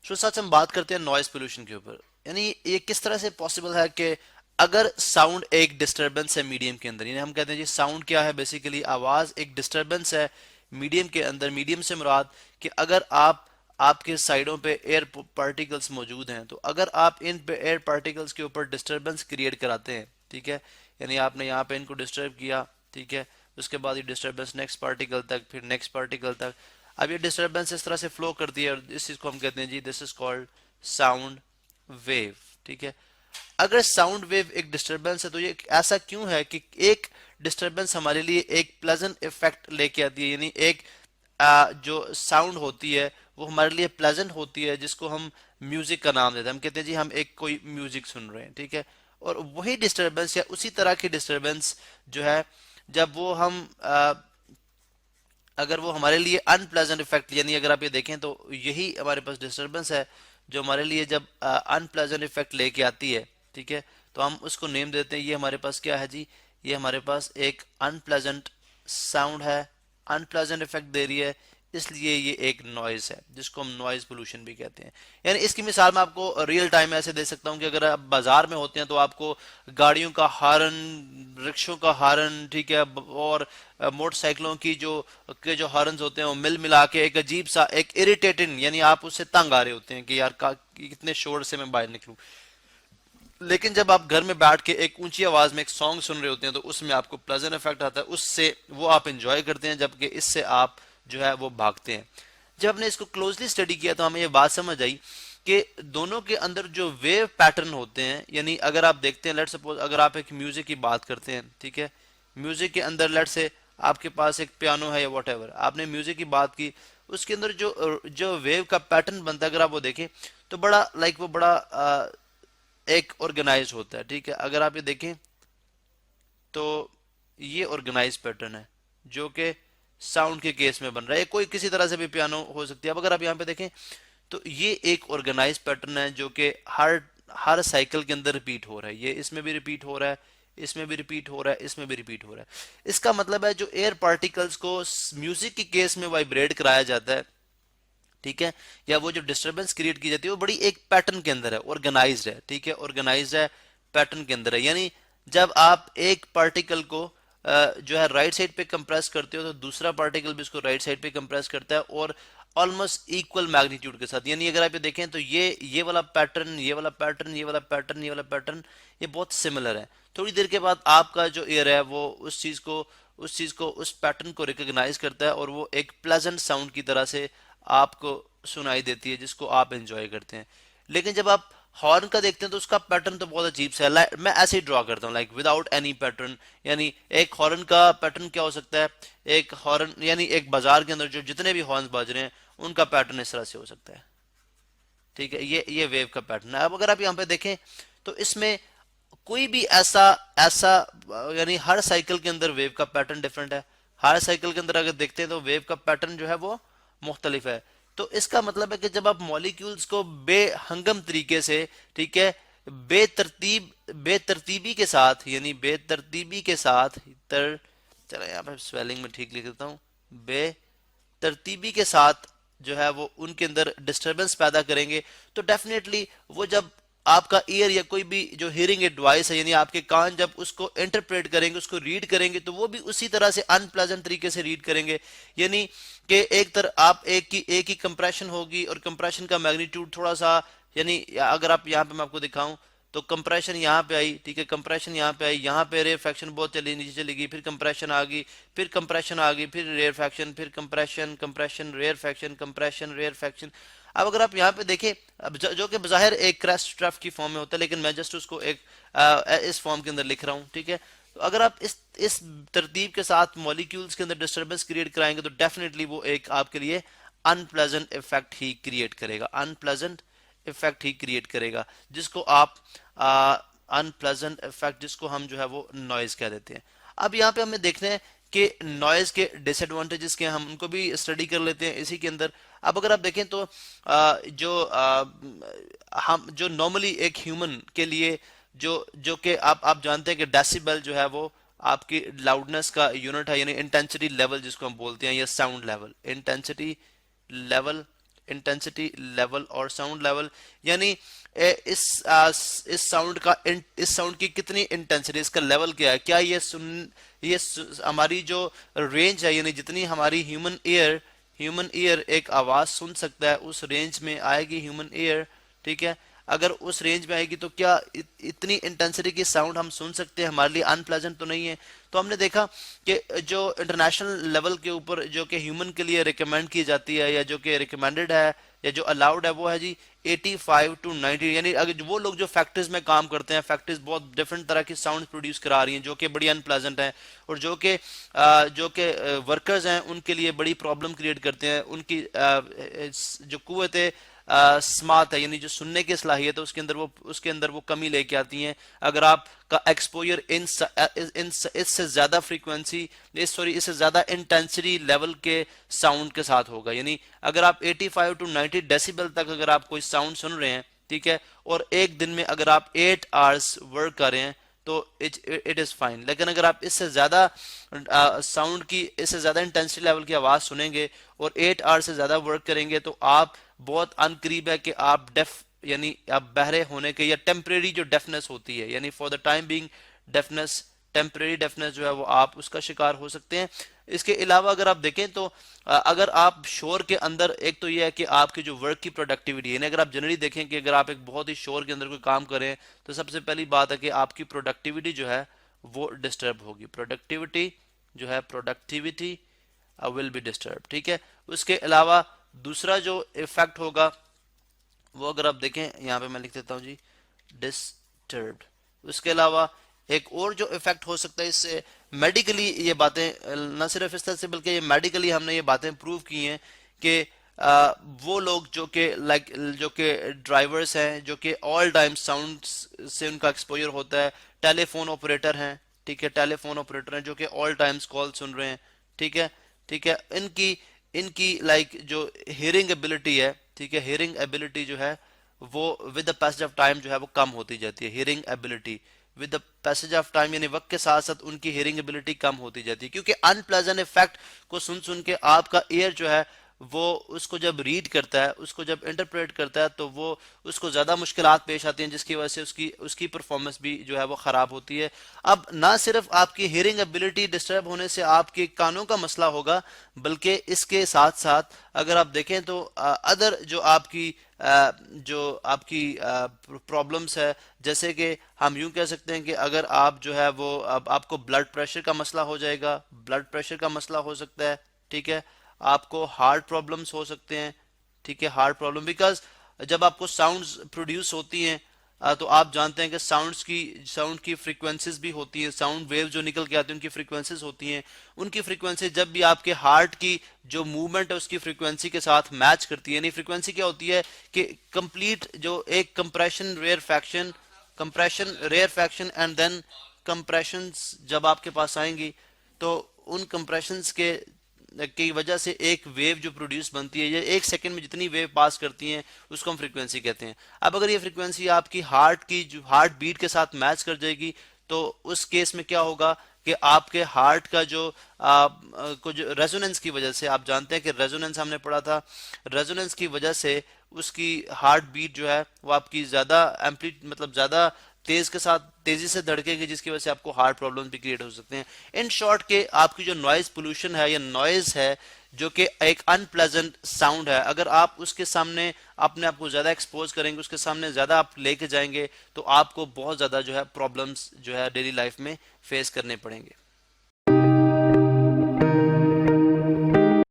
तो सच हम बात करते हैं नॉइज पोल्यूशन के ऊपर। यानी ये किस तरह से पॉसिबल है कि अगर साउंड एक डिस्टरबेंस है मीडियम के अंदर, यानी हम कहते हैं जी साउंड क्या है, बेसिकली आवाज एक डिस्टरबेंस है मीडियम के अंदर। मीडियम से मुराद कि अगर आप आपके साइडों पे एयर पार्टिकल्स मौजूद हैं, तो अगर आप इन पे एयर पार्टिकल्स के ऊपर डिस्टरबेंस क्रिएट कराते हैं, ठीक है, यानी आपने यहाँ पे इनको डिस्टर्ब किया, ठीक है, उसके बाद ये डिस्टरबेंस नेक्स्ट पार्टिकल तक, फिर नेक्स्ट पार्टिकल तक, अब ये डिस्टरबेंस इस तरह से फ्लो करती है और इस चीज को हम कहते हैं जी this is called sound wave, ठीक है। अगर साउंड वेव एक डिस्टरबेंस है तो ये ऐसा क्यों है कि एक डिस्टरबेंस हमारे लिए एक प्लेजेंट इफेक्ट लेके आती है, यानी एक जो साउंड होती है वो हमारे लिए प्लेजेंट होती है, जिसको हम म्यूजिक का नाम देते हैं। हम कहते हैं जी हम एक कोई म्यूजिक सुन रहे हैं, ठीक है। और वही डिस्टरबेंस या उसी तरह की डिस्टरबेंस जो है, जब वो हम अगर वो हमारे लिए अनप्लेजेंट इफेक्ट, यानी अगर आप ये देखें तो यही हमारे पास डिस्टरबेंस है जो हमारे लिए जब अनप्लेजेंट इफेक्ट लेके आती है, ठीक है, तो हम उसको नेम देते हैं, ये हमारे पास क्या है जी, ये हमारे पास एक अनप्लेजेंट साउंड है, अनप्लेजेंट इफेक्ट दे रही है, इसलिए ये एक नॉइज है जिसको हम नॉइज पोल्यूशन भी कहते हैं। यानी इसकी मिसाल मैं आपको रियल टाइम ऐसे दे सकता हूँ कि अगर आप बाजार में होते हैं तो आपको गाड़ियों का हॉर्न, रिक्शों का हॉर्न, ठीक है, और मोटरसाइकिलों की जो हॉर्न्स होते हैं वो मिल मिला के एक अजीब सा एक इरिटेटिंग, यानी आप उससे तंग आ रहे होते हैं कि यार कितने शोर से मैं बाहर निकलूं। लेकिन जब आप घर में बैठ के एक ऊंची आवाज में एक सॉन्ग सुन रहे होते हैं तो उसमें आपको प्लेजेंट इफेक्ट आता है, उससे वो आप एंजॉय करते हैं, जबकि इससे आप जो है वो भागते हैं। जब हमने इसको क्लोजली स्टडी किया तो हमें ये बात समझ आई कि दोनों के अंदर जो वेव पैटर्न होते हैं, यानी अगर आप देखते हैं, लेट सपोज अगर आप एक म्यूजिक की बात करते हैं, ठीक है, म्यूजिक के अंदर लेट से आपके पास एक पियानो है या वट आपने म्यूजिक की बात की, उसके अंदर जो जो वेव का पैटर्न बनता है, अगर आप वो देखें तो बड़ा वो बड़ा एक ऑर्गेनाइज होता है, ठीक है। अगर आप ये देखें तो ये ऑर्गेनाइज पैटर्न है जो कि साउंड के केस में बन रहा है, कोई किसी तरह से भी पियानो हो सकती है। अब अगर आप यहाँ पे देखें तो ये एक ऑर्गेनाइज पैटर्न है जो कि हर हर साइकिल के अंदर रिपीट हो रहा है, ये इसमें भी रिपीट हो रहा है, इसमें भी रिपीट हो रहा है, इसमें भी रिपीट हो रहा है। इसका मतलब है जो एयर पार्टिकल्स को म्यूजिक के केस में वाइब्रेट कराया जाता है, ठीक है, या वो जो डिस्टरबेंस क्रिएट की जाती है वो बड़ी एक पैटर्न के अंदर है, ऑर्गेनाइज्ड है, ठीक है, ऑर्गेनाइज्ड है, पैटर्न के अंदर है। यानी जब आप एक पार्टिकल को जो है राइट साइड पे कंप्रेस करते हो तो दूसरा पार्टिकल भी उसको राइट साइड पे कंप्रेस करता है, और ऑलमोस्ट इक्वल मैग्नीट्यूड के साथ। यानी अगर आप ये देखें तो ये वाला पैटर्न, ये वाला पैटर्न, ये वाला पैटर्न, ये वाला पैटर्न, ये बहुत सिमिलर है। थोड़ी देर के बाद आपका जो ईयर है वो उस चीज को उस पैटर्न को रिकॉग्नाइज करता है और वो एक प्लेजेंट साउंड की तरह से आपको सुनाई देती है, जिसको आप एंजॉय करते हैं। लेकिन जब आप हॉर्न का देखते हैं तो उसका पैटर्न तो बहुत अजीब सा है। मैं ऐसे ही ड्रॉ करता हूँ लाइक विदाउट एनी पैटर्न। यानी एक हॉर्न का पैटर्न क्या हो सकता है, एक हॉर्न यानी एक बाजार के अंदर जो जितने भी हॉर्न बाज रहे हैं उनका पैटर्न इस तरह से हो सकता है, ठीक है। ये वेव का पैटर्न है। अब अगर आप यहाँ पे देखें तो इसमें कोई भी ऐसा ऐसा यानी हर साइकिल के अंदर वेव का पैटर्न डिफरेंट है। हर साइकिल के अंदर अगर देखते हैं तो वेव का पैटर्न जो है वो मुख्तलिफ है। तो इसका मतलब है कि जब आप मॉलिक्यूल्स को बेहंगम तरीके से, ठीक है, बेतरतीबी के साथ, यानी बेतरतीबी के साथ चलो यहाँ पे स्वेलिंग में ठीक लिख देता हूँ, बेतरतीबी के साथ जो है वो उनके अंदर डिस्टरबेंस पैदा करेंगे, तो डेफिनेटली वो जब आपका ईयर या कोई भी जो हियरिंग एड डिवाइस है, यानी आपके कान जब उसको इंटरप्रेट करेंगे, उसको रीड करेंगे, तो वो भी उसी तरह से अनप्लेजेंट तरीके से रीड करेंगे। यानी कि एक तरह आप एक ही कंप्रेशन होगी और कंप्रेशन का मैग्नीट्यूड थोड़ा सा, यानी अगर आप यहाँ पे मैं आपको दिखाऊं तो कंप्रेशन यहाँ पे आई, ठीक है, कंप्रेशन यहाँ पे आई, यहाँ पे रेयर फैक्शन बहुत चली नीचे चली गई, फिर कंप्रेशन आ गई, फिर कंप्रेशन आ गई, फिर रेयर फैक्शन, फिर compression, compression, rarefaction, compression, rarefaction. अब अगर आप यहाँ पे देखें, अब जो कि बज़ाहिर एक क्रैश ट्रफ की फॉर्म में होता है, लेकिन मैं जस्ट उसको एक इस फॉर्म के अंदर लिख रहा हूँ, ठीक है। तो अगर आप इस तरतीब के साथ मॉलिक्यूल्स के अंदर डिस्टर्बेंस क्रिएट कराएंगे तो डेफिनेटली वो एक आपके लिए अनप्लेजेंट इफेक्ट ही क्रिएट करेगा, अनप्लेजेंट इफेक्ट ही क्रिएट करेगा, जिसको आप अनप्लेजेंट इफेक्ट, जिसको हम जो है वो नॉइज कह देते हैं। अब यहाँ पे हमें देखना है कि नॉइज के डिसएडवांटेजेस क्या हैं, हम उनको भी स्टडी कर लेते हैं इसी के अंदर। अब अगर आप देखें तो हम जो नॉर्मली एक ह्यूमन के लिए जो कि आप जानते हैं कि डेसिबल जो है वो आपकी लाउडनेस का यूनिट है, यानी इंटेंसिटी लेवल जिसको हम बोलते हैं, या sound level, intensity level intensity level और साउंड लेवल, यानी इस साउंड की कितनी इंटेंसिटी, इसका लेवल क्या है, क्या हमारी जो रेंज है, यानी जितनी हमारी ह्यूमन ईयर एक आवाज सुन सकता है उस रेंज में आएगी ह्यूमन ईयर, ठीक है। अगर उस रेंज में आएगी तो क्या इतनी इंटेंसिटी की साउंड हम सुन सकते हैं, हमारे लिए अनप्लेजेंट तो नहीं है। तो हमने देखा कि जो इंटरनेशनल लेवल के ऊपर जो कि ह्यूमन के लिए रिकमेंड की जाती है या जो कि रिकमेंडेड है या जो अलाउड है वो है जी 85 टू 90, यानी अगर वो लोग जो फैक्ट्रीज में काम करते हैं, फैक्ट्रीज बहुत डिफरेंट तरह की साउंड प्रोड्यूस करा रही हैं जो कि बड़ी अनप्लेजेंट है और जो कि वर्कर्स हैं उनके लिए बड़ी प्रॉब्लम क्रिएट करते हैं, उनकी जो कुव्वत स्मार्ट है, यानी जो सुनने की सलाहियत है उसके अंदर वो कमी लेके आती हैं। अगर आपका एक्सपोजर इससे ज्यादा फ्रीक्वेंसी इससे ज्यादा इंटेंसिटी लेवल के साउंड के साथ होगा, यानी अगर आप 85 टू 90 डेसिबल तक अगर आप कोई साउंड सुन रहे हैं, ठीक है, और एक दिन में अगर आप 8 आवर्स वर्क कर रहे हैं तो इट इज फाइन। लेकिन अगर आप इससे ज्यादा साउंड की इससे ज्यादा इंटेंसिटी लेवल की आवाज सुनेंगे और 8 आवर्स से ज्यादा वर्क करेंगे तो आप बहुत अनकरीब है कि आप डेफ यानी आप बहरे होने के या टेम्परेरी जो डेफनेस होती है, यानी for the time being deafness, temporary deafness जो है वो आप उसका शिकार हो सकते हैं। इसके अलावा अगर आप देखें तो अगर आप शोर के अंदर, एक तो ये है कि आपकी जो वर्क की प्रोडक्टिविटी है, अगर आप जनरली देखें कि अगर आप एक बहुत ही शोर के अंदर कोई काम करें तो सबसे पहली बात है कि आपकी प्रोडक्टिविटी जो है वो डिस्टर्ब होगी, प्रोडक्टिविटी विल बी डिस्टर्ब, ठीक है। उसके अलावा दूसरा जो इफेक्ट होगा वो अगर आप देखें यहाँ पे मैं लिख देता हूँ जी डिस्टर्ब्ड। उसके अलावा एक और जो इफेक्ट हो सकता है इससे, मेडिकली ये बातें न सिर्फ इस तरह से बल्कि ये मेडिकली हमने ये बातें प्रूव की हैं कि वो लोग जो कि ड्राइवर्स हैं जो कि ऑल टाइम साउंड से उनका एक्सपोजर होता है, टेलीफोन ऑपरेटर हैं, ठीक है, टेलीफोन ऑपरेटर हैं जो कि ऑल टाइम्स कॉल सुन रहे हैं, ठीक है, ठीक है, इनकी इनकी जो हियरिंग एबिलिटी है, ठीक है, हियरिंग एबिलिटी जो है वो with the passage of time जो है वो कम होती जाती है। Hearing ability with the passage of time, यानी वक्त के साथ साथ उनकी हियरिंग एबिलिटी कम होती जाती है, क्योंकि अनप्लेजेंट इफेक्ट को सुन सुन के आपका ईयर जो है वो उसको जब रीड करता है, उसको जब इंटरप्रेट करता है तो वो उसको ज़्यादा मुश्किलात पेश आती हैं जिसकी वजह से उसकी उसकी परफॉर्मेंस भी जो है वो ख़राब होती है। अब ना सिर्फ आपकी हियरिंग एबिलिटी डिस्टर्ब होने से आपके कानों का मसला होगा, बल्कि इसके साथ साथ अगर आप देखें तो अदर जो आपकी प्रॉब्लम्स है, जैसे कि हम यूं कह सकते हैं कि अगर आप जो है वो अब आपको ब्लड प्रेशर का मसला हो जाएगा, ब्लड प्रेशर का मसला हो सकता है, ठीक है, आपको हार्ट प्रॉब्लम्स हो सकते हैं, ठीक है, हार्ट प्रॉब्लम, बिकॉज जब आपको साउंड्स प्रोड्यूस होती हैं तो आप जानते हैं कि साउंड की फ्रीक्वेंसीज भी होती हैं, साउंड वेव जो निकल के आती हैं उनकी फ्रीक्वेंसीज होती हैं, उनकी फ्रीक्वेंसी जब भी आपके हार्ट की जो मूवमेंट है उसकी फ्रीक्वेंसी के साथ मैच करती है, यानी फ्रीक्वेंसी क्या होती है कि कंप्लीट जो एक compression rarefaction and then compressions जब आपके पास आएंगी तो उन कंप्रेशंस के की वजह से एक वेव जो प्रोड्यूस बनती है, ये एक सेकंड में जितनी वेव पास करती हैं उसको हम फ्रीक्वेंसी कहते हैं। अब अगर ये फ्रीक्वेंसी आपकी हार्ट बीट के साथ मैच कर जाएगी तो उस केस में क्या होगा कि आपके हार्ट का जो कुछ रेजोनेंस की वजह से, आप जानते हैं कि रेजोनेंस हमने पढ़ा था, रेजोनेंस की वजह से उसकी हार्ट बीट जो है वो आपकी ज्यादा मतलब ज्यादा तेजी से धड़केगी जिसकी वजह से आपको हार्ट प्रॉब्लम भी क्रिएट हो सकते हैं। इन शॉर्ट के आपकी जो नॉइज पोल्यूशन है या नॉइज है जो कि एक अनप्लेजेंट साउंड है, अगर आप उसके सामने अपने आप को ज्यादा एक्सपोज करेंगे, उसके सामने ज्यादा आप लेके जाएंगे तो आपको बहुत ज्यादा जो है प्रॉब्लम्स जो है डेली लाइफ में फेस करने पड़ेंगे।